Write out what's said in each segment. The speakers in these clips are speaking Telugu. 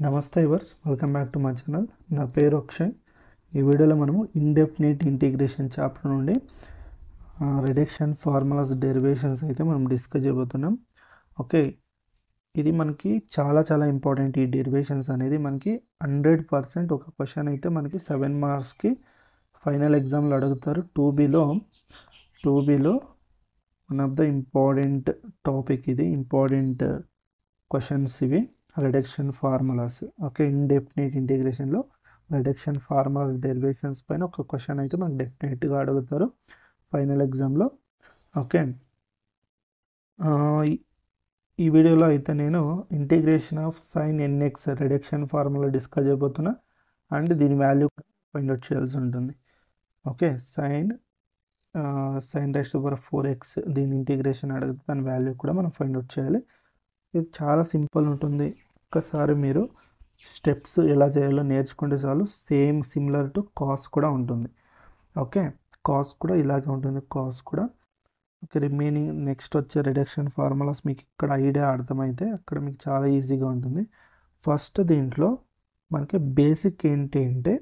నమస్తే వర్స్ welcome back to my channel. నా పేరు అక్షయ్. ఈ వీడియోలో మనము ఇండెఫినిట్ ఇంటిగ్రేషన్ చాప్టర్ నుండి రిడక్షన్ ఫార్ములాస్ డెరివేషన్స్ అయితే మనం డిస్కస్ చేయబోతున్నాం. ఓకే, ఇది మనకి చాలా ఇంపార్టెంట్. ఈ డెరివేషన్స్ అనేది మనకి 100% ఒక క్వశ్చన్ అయితే మనకి 7 మార్క్స్కి ఫైనల్ ఎగ్జామ్లో అడుగుతారు. 2Bలో one of the important topic, ఇది ఇంపార్టెంట్ క్వశ్చన్స్ ఇవి, రిడక్షన్ ఫార్ములాస్. ఓకే, ఇండెఫినిట్ ఇంటిగ్రేషన్లో రిడక్షన్ ఫార్ములాస్ డెరివేషన్స్ పైన ఒక క్వశ్చన్ అయితే మనకు డెఫినెట్గా అడుగుతారు ఫైనల్ ఎగ్జామ్లో. ఓకే, ఈ వీడియోలో అయితే నేను integration of sine n x reduction formula discuss చేయబోతున్నా అండ్ దీని వాల్యూ ఫైండ్ అవుట్ చేయాల్సి ఉంటుంది. Okay, sine raise to power 4x దీని ఇంటిగ్రేషన్ అడిగితే దాని వాల్యూ కూడా మనం ఫైండ్ అవుట్ చేయాలి. ఇది చాలా సింపుల్ ఉంటుంది. ఒక్కసారి మీరు స్టెప్స్ ఎలా చేయాలో నేర్చుకుంటే చాలు. సిమిలర్ టు కాస్ కూడా ఉంటుంది. ఓకే, కాస్ కూడా ఇలాగే ఉంటుంది. కాస్ కూడా ఓకే. రిమైనింగ్ నెక్స్ట్ వచ్చే రిడక్షన్ ఫార్ములాస్ మీకు ఇక్కడ ఐడియా అర్థమైతే అక్కడ మీకు చాలా ఈజీగా ఉంటుంది. ఫస్ట్ దీంట్లో మనకి బేసిక్ ఏంటి అంటే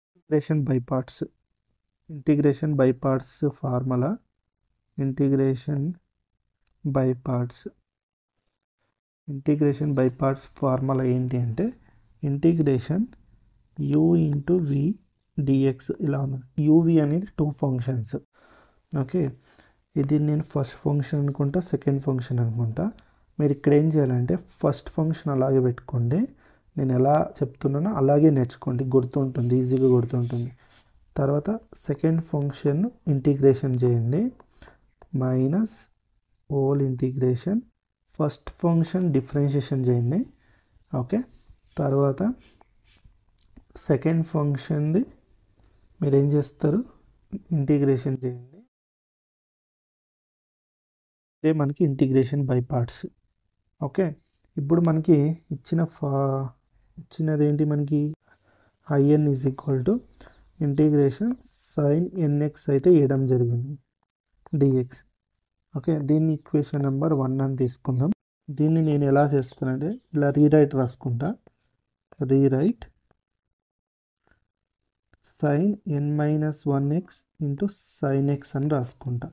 integration by parts formula. Integration by parts formula ఏంటి అంటే integration u into v dx ఇలా ఉంది. uv అనేది 2 ఫంక్షన్స్. ఓకే, ఇది నేను ఫస్ట్ ఫంక్షన్ అనుకుంటా, సెకండ్ ఫంక్షన్ అనుకుంటా. మీరు ఇక్కడ ఏం చేయాలంటే ఫస్ట్ ఫంక్షన్ అలాగే పెట్టుకోండి, నేను ఎలా చెప్తున్నానో అలాగే నేర్చుకోండి, గుర్తుంటుంది, ఈజీగా గుర్తుంటుంది. తర్వాత సెకండ్ ఫంక్షన్ ఇంటిగ్రేషన్ చేయండి, minus hole integration. First function differentiation చేయండి. ఓకే, తర్వాత సెకండ్ ఫంక్షన్ది మీరు ఏం చేస్తారు, ఇంటిగ్రేషన్ చేయండి. ఇదే మనకి ఇంటిగ్రేషన్ బై పార్ట్స్. ఓకే, ఇప్పుడు మనకి ఇచ్చినది ఏంటి, మనకి in is equal to integration sine n x అయితే ఇవ్వడం జరిగింది dx. ఓకే, దీన్ని ఈక్వేషన్ నెంబర్ 1 అని తీసుకుందాం. దీన్ని నేను ఎలా చేస్తానంటే ఇలా రాసుకుంటా. Rewrite sine n-1x into sine x అని రాసుకుంటా.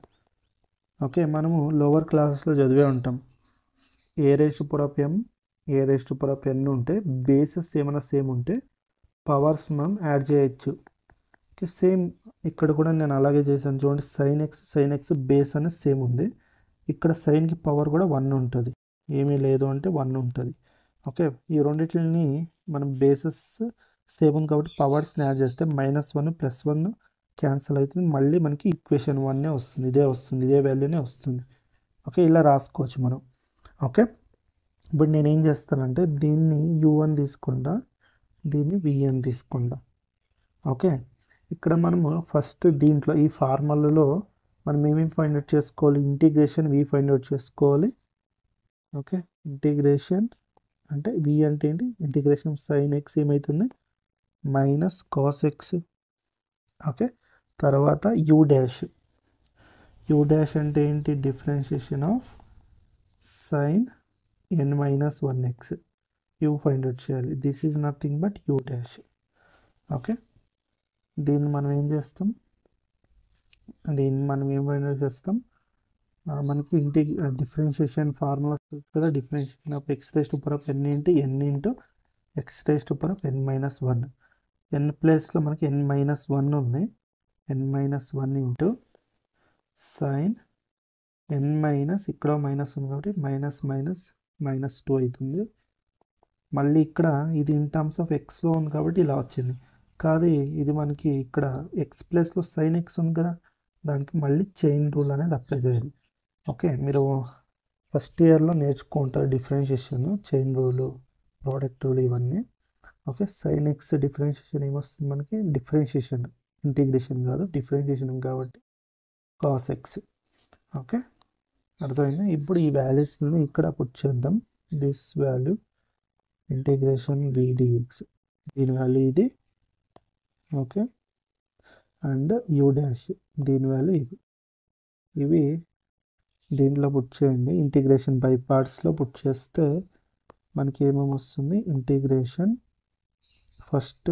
ఓకే, మనము లోవర్ క్లాసెస్లో చదివే ఉంటాం, a raise to power of m, a raise to power of n ఉంటే బేసెస్ ఏమైనా సేమ్ ఉంటే పవర్స్ మనం యాడ్ చేయొచ్చు. ఓకే, సేమ్ ఇక్కడ కూడా నేను అలాగే చేశాను. చూడండి, సైన్ ఎక్స్ బేస్ అనేది సేమ్ ఉంది. ఇక్కడ సైన్కి పవర్ కూడా 1 ఉంటుంది, ఏమీ లేదు అంటే 1 ఉంటుంది. ఓకే, ఈ రెండింటిని మనం బేసెస్ సేమ్ ఉంది కాబట్టి పవర్స్ని యాడ్ చేస్తే -1 +1 క్యాన్సిల్ అవుతుంది. మళ్ళీ మనకి ఈక్వేషన్ 1 వస్తుంది, ఇదే వాల్యూనే వస్తుంది. ఓకే, ఇలా రాసుకోవచ్చు మనం. ఓకే, ఇప్పుడు నేను ఏం చేస్తానంటే దీన్ని u1 తీసుకుంటా, దీన్ని v1 తీసుకుంటా. ఓకే, ఇక్కడ మనము ఫస్ట్ దీంట్లో ఈ ఫార్ములాలో మనం ఏమేమి ఫైండ్ అవుట్ చేసుకోవాలి, ఇంటిగ్రేషన్ v ఫైండ్ అవుట్ చేసుకోవాలి. ఓకే, ఇంటిగ్రేషన్ అంటే v అంటే ఏంటి, ఇంటిగ్రేషన్ సైన్ ఎక్స్ ఏమవుతుంది, మైనస్ కాస్ ఎక్స్. ఓకే, తర్వాత u డాష్ అంటే ఏంటి, differentiation of sign n-1x u find out చేయాలి. This is nothing but u dash. Okay, దీన్ని మనం ఏం చేస్తాం, ఫైండ్ అవుట్ చేస్తాం, మనకి డిఫరెన్షియేషన్ ఫార్ములా కదా, differentiation of x raise to power of n into x raise to power of n-1. n ప్లేస్లో మనకి n-1 ఉంది, n-1 ఇంటూ సైన్ n- ఇక్కడ మైనస్ ఉంది కాబట్టి -2 అవుతుంది. మళ్ళీ ఇక్కడ ఇది ఇన్ టర్మ్స్ ఆఫ్ ఎక్స్లో ఉంది కాబట్టి ఇలా వచ్చింది. కాదు, ఇది మనకి ఇక్కడ ఎక్స్ ప్లేస్లో సైన్ ఎక్స్ ఉంది కదా, దానికి మళ్ళీ చైన్ రూల్ అనేది అప్లై చేయాలి. ఓకే, మీరు ఫస్ట్ ఇయర్లో నేర్చుకుంటారు differentiation, chain rule, product rule ఇవన్నీ. ఓకే, సైన్ ఎక్స్ డిఫరెన్షియేషన్ ఏమొస్తుంది మనకి, డిఫరెన్షియేషన్, ఇంటిగ్రేషన్ కాదు, డిఫరెన్షియేషన్ కాబట్టి కాస్ ఎక్స్. ఓకే, అర్థమైందా? ఇప్పుడు ఈ వాల్యూస్ని ఇక్కడ పుట్ చేద్దాం. This value integration v dx, దీని వాల్యూ ఇది. ఓకే, అండ్ u డాష్ దీని వాల్యూ ఇది. ఇవి దీంట్లో పుట్ చేయండి, ఇంటిగ్రేషన్ బై పార్ట్స్లో పుట్ చేస్తే మనకి ఏమేమి వస్తుంది ఇంటిగ్రేషన్ ఫస్ట్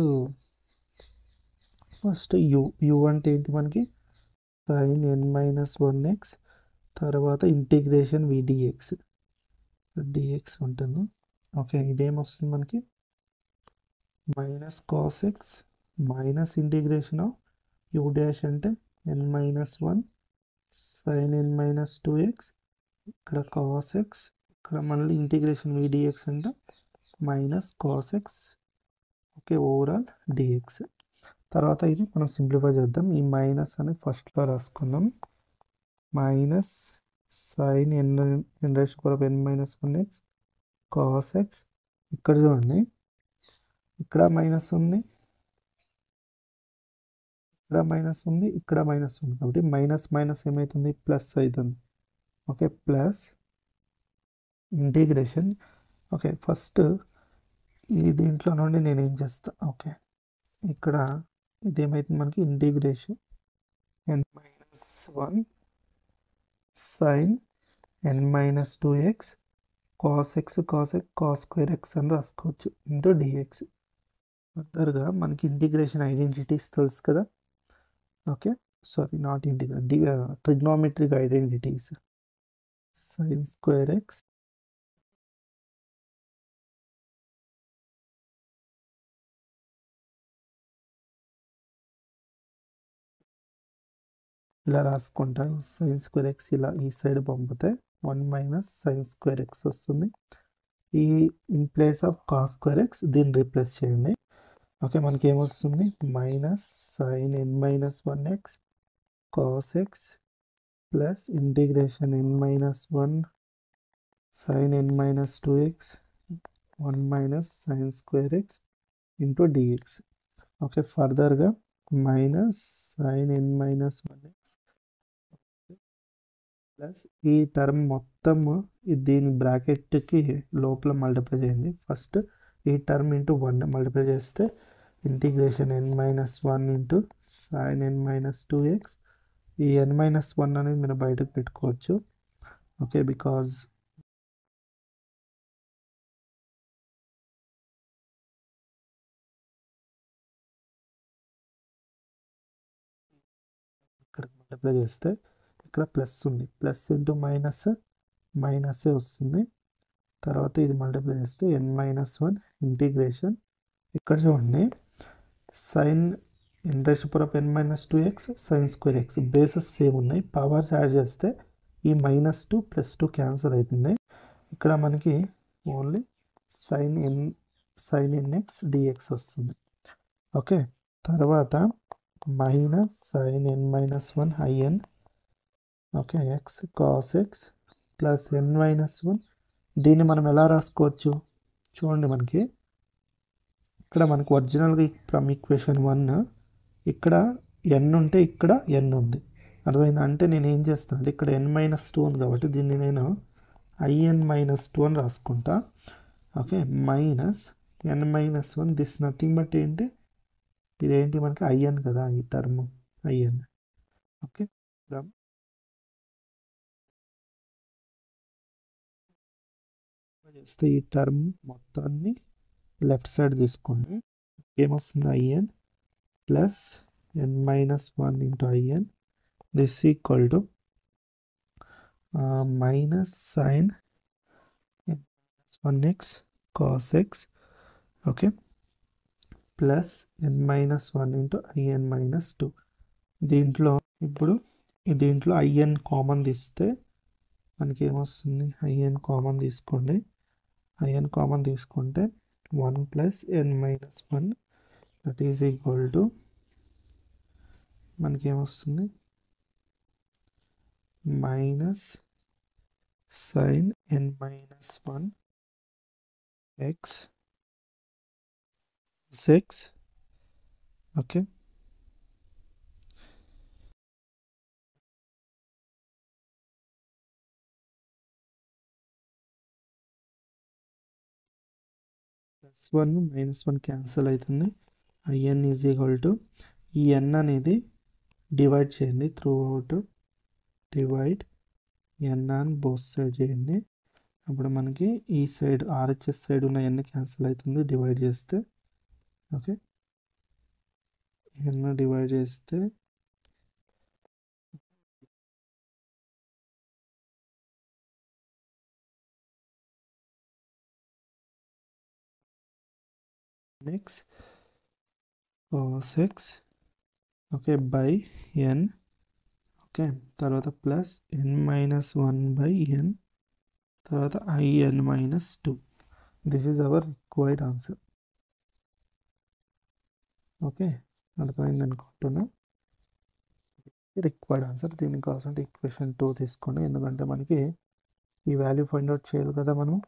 యు అంటే ఏంటి మనకి sin n మైనస్ 1x తర్వాత ఇంటిగ్రేషన్ dx ఉంటుంది. ఓకే, ఇదేమొస్తుంది మనకి minus cos X minus integration of you dash అంటే n minus 1 sin n minus 2x ఇక్కడ కాస్ ఎక్స్ ఇక్కడ మళ్ళీ ఇంటిగ్రేషన్ dx అంటే minus cos x. Okay, overall dx. తర్వాత ఇది మనం సింప్లిఫై చేద్దాం. ఈ మైనస్ అనేది ఫస్ట్లో రాసుకుందాం. Minus sine n raise to power n minus 1x cos x. ఇక్కడ చూడండి, ఇక్కడ మైనస్ ఉంది, ఇక్కడ మైనస్ ఉంది, ఇక్కడ మైనస్ ఉంది, కాబట్టి మైనస్ మైనస్ ఏమవుతుంది ప్లస్ అవుతుంది. Okay, plus integration. Okay, first ఈ దీంట్లో నుండి నేను ఏం చేస్తా, ఓకే ఇక్కడ ఇదేమవుతుంది మనకి integration n minus 1 sine n minus 2x cos x cos square x అని రాసుకోవచ్చు ఇంటూ డిఎక్స్. ఫర్దర్గా మనకి ఇంటిగ్రేషన్ ఐడెంటిటీస్ తెలుసు కదా. Okay, sorry not integration, trigonometric identities. Sign square X ఇలా రాసుకుంటా. సైన్ స్క్వేర్ ఎక్స్ ఇలా ఈ సైడ్ పంపితే 1 మైనస్ సైన్ స్క్వేర్ ఎక్స్ వస్తుంది. ఈ in place of cos square x దీన్ని రీప్లేస్ చేయండి. ఓకే, మనకి ఏమొస్తుంది minus sine n minus 1x cos x plus integration n minus 1 sine n minus 2x 1 minus sine square x into dx. Okay, ఫర్దర్గా minus sine n minus 1x plus ఈ టర్మ్ మొత్తం దీని బ్రాకెట్కి లోపల మల్టిప్లై చేయండి. ఫస్ట్ ఈ టర్మ్ ఇంటూ 1 మల్టిప్లై చేస్తే integration n minus 1 into sine n minus 2x. ఈ n మైనస్ 1 అనేది మీరు బయటకు పెట్టుకోవచ్చు. ఓకే, బికాజ్ ఇక్కడ మల్టిప్లై చేస్తే ఇక్కడ ప్లస్ ఉంది, ప్లస్ ఇంటూ మైనస్ మైనసే వస్తుంది. తర్వాత ఇది మల్టిప్లై చేస్తే n మైనస్ 1 ఇంటిగ్రేషన్ ఇక్కడ చూడండి sine n raise to power n minus 2x sine square x bases same ఉన్నాయి. పవర్స్ యాడ్ చేస్తే ఈ మైనస్ 2 ప్లస్ 2 క్యాన్సిల్ అవుతుంది. ఇక్కడ మనకి ఓన్లీ సైన్ nx dx వస్తుంది. ఓకే, తర్వాత minus sine n minus 1 in okay x cos x plus n minus 1. దీన్ని మనం ఎలా రాసుకోవచ్చు చూడండి, మనకి ఇక్కడ మనకు ఒరిజినల్గా ఫ్రమ్ ఈక్వేషన్ 1 ఇక్కడ n ఉంటే ఇక్కడ n ఉంది, అర్థమైంది. అంటే నేను ఏం చేస్తాను అంటే ఇక్కడ n మైనస్ 2 ఉంది కాబట్టి దీన్ని నేను in మైనస్ 2 అని రాసుకుంటా. Okay, minus n minus 1 this nothing but ఏంటి ఇదేంటి మనకి in కదా, ఈ టర్మ్ in. ఓకే, చేస్తే ఈ టర్మ్ మొత్తాన్ని లెఫ్ట్ సైడ్ తీసుకోండి. ఏమొస్తుంది in plus n minus 1 into in this equal to minus sine 1x cos x okay plus n minus 1 into in minus 2. దీంట్లో ఇప్పుడు దీంట్లో in కామన్ తీస్తే మనకి ఏమొస్తుంది in కామన్ తీసుకోండి. in కామన్ తీసుకుంటే 1 plus n minus 1 that is equal to మనకి ఏమొస్తుంది minus sine n minus 1 x six. Okay, plus 1 minus 1 cancel అవుతుంది. in ఈజ్ ఈక్వల్ టు ఈ n అనేది డివైడ్ చేయండి through out, divide n on both side చేయండి. అప్పుడు మనకి ఈ సైడ్ ఆర్హెచ్ఎస్ సైడ్ ఉన్న ఎన్ క్యాన్సిల్ అవుతుంది డివైడ్ చేస్తే. ఓకే, ఎన్ డివైడ్ చేస్తే next cos x okay by n. Okay, తర్వాత plus n minus 1 by n, తర్వాత in minus 2. This is our required answer. Okay, అర్థమైంది అనుకుంటున్నా. Required answer. దీనికి కావాల్సిన ఈక్వేషన్ 2 తీసుకోండి, ఎందుకంటే మనకి ఈ వాల్యూ ఫైండ్ అవుట్ చేయాలి కదా మనం.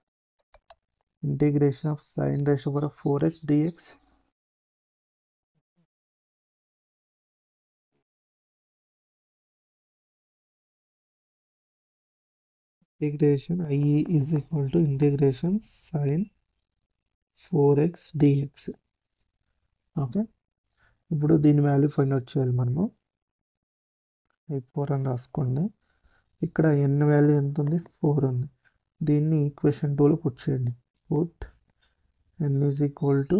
Integration of sine raise over 4x dx. Integration I is equal to integration sine 4x dx. Okay, ఇప్పుడు దీని వాల్యూ ఫైండ్ అవుట్ చేయాలి మనము. I4 అని రాసుకోండి. ఇక్కడ n వాల్యూ ఎంత ఉంది? 4 ఉంది. దీన్ని ఈక్వేషన్ 2లో పుట్ చేయండి. Put n is equal to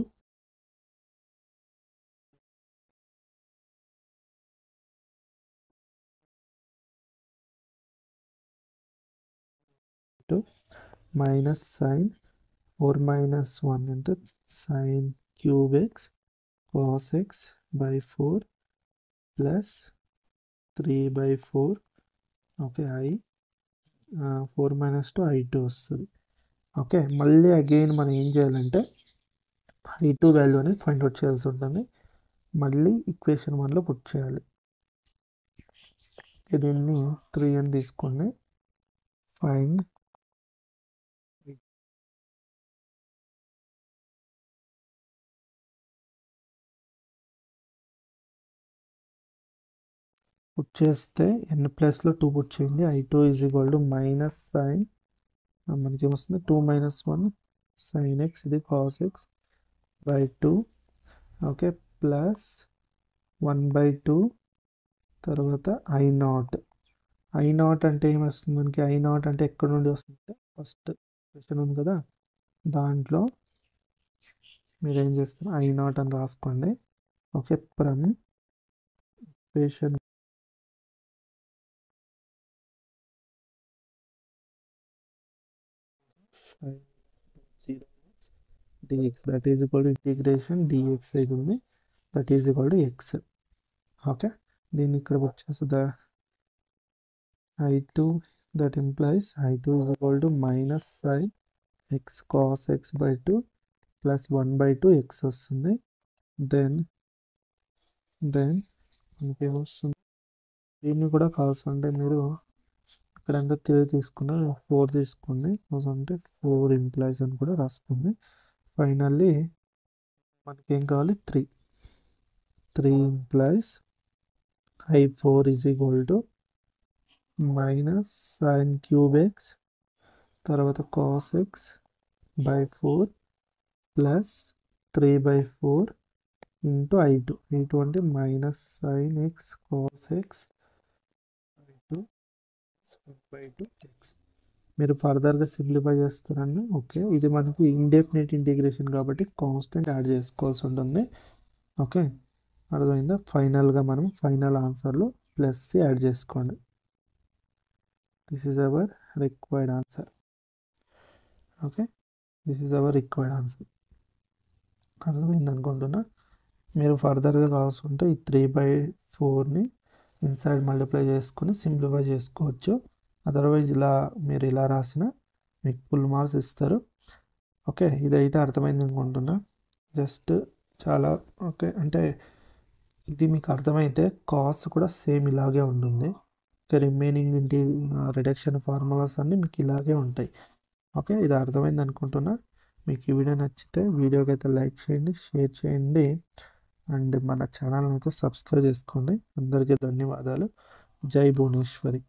minus sine 4 minus 1 అంటే sine cube x cos x by 4 plus 3/4. Okay, 4 minus 2 I2 వస్తుంది. ఓకే, మళ్ళీ అగైన్ మనం ఏం చేయాలంటే I2 వాల్యూ అనేది ఫైండ్ అవుట్ చేయాల్సి ఉంటుంది. మళ్ళీ ఈక్వేషన్ 1లో పుట్ చేయాలి. దీన్ని 3 అని తీసుకోండి. ఫైండ్ పుట్ చేస్తే n ప్లస్లో 2 పుట్ చేయండి. I2 is equal to minus sine మనకి ఏమొస్తుంది? 2 మైనస్ 1 సైన్ ఎక్స్, ఇది cos x by 2. Okay, plus 1/2 తర్వాత I0 అంటే ఏమొస్తుంది మనకి? I0 అంటే ఎక్కడ నుండి వస్తుంది? ఫస్ట్ క్వశ్చన్ ఉంది కదా, దాంట్లో మీరు ఏం చేస్తారు? I0 అని రాసుకోండి. Okay, from equation dx that is equal to integration dx అవుతుంది, that is equal to x. Okay, దీన్ని ఇక్కడ వచ్చేస్తుంది I2, that implies I2 is equal to minus sin x cos x by 2 plus 1/2 x వస్తుంది. దెన్ ఇంకేమొస్తుంది? దీన్ని కూడా కావాల్సింటే మీరు ఇక్కడంతా 3 తీసుకున్నా 4 తీసుకోండి, అంటే 4 ఇంప్లాయిస్ అని కూడా రాసుకోండి. ఫైనల్లీ మనకి ఏం కావాలి? 3 implies I4 is equal to minus sine cube x తర్వాత cos x by 4 plus 3/4 into I2 అంటే minus sine x cos x by 2 1/2 x. మీరు ఫర్దర్గా సింప్లిఫై చేస్తారండి. ఓకే, ఇది మనకి ఇండెఫినిట్ ఇంటిగ్రేషన్ కాబట్టి కాన్స్టెంట్ యాడ్ చేసుకోవాల్సి ఉంటుంది. ఓకే, అర్థమైందా? ఫైనల్గా మనం ఫైనల్ ఆన్సర్లో ప్లస్ యాడ్ చేసుకోండి. This is our required answer. Okay, this is our required answer. అర్థమైంది అనుకుంటున్నా. మీరు ఫర్దర్గా కావాల్సుకుంటే ఈ 3/4ని ఇన్సైడ్ మల్టిప్లై చేసుకొని సింప్లిఫై చేసుకోవచ్చు. అదర్వైజ్ మీరు ఇలా రాసినా మీకు ఫుల్ మార్క్స్ ఇస్తారు. ఓకే, ఇదైతే అర్థమైంది అనుకుంటున్నా. జస్ట్ చాలా ఓకే, అంటే ఇది మీకు అర్థమైతే కాస్ట్ కూడా సేమ్ ఇలాగే ఉంటుంది. రిమైనింగ్ రిడక్షన్ ఫార్ములాస్ అన్నీ మీకు ఇలాగే ఉంటాయి. ఓకే, ఇది అర్థమైంది అనుకుంటున్నా. మీకు ఈ వీడియో నచ్చితే వీడియోకి అయితే లైక్ చేయండి, షేర్ చేయండి, అండ్ మన ఛానల్ని అయితే సబ్స్క్రైబ్ చేసుకోండి. అందరికీ ధన్యవాదాలు. జై భువనేశ్వరి.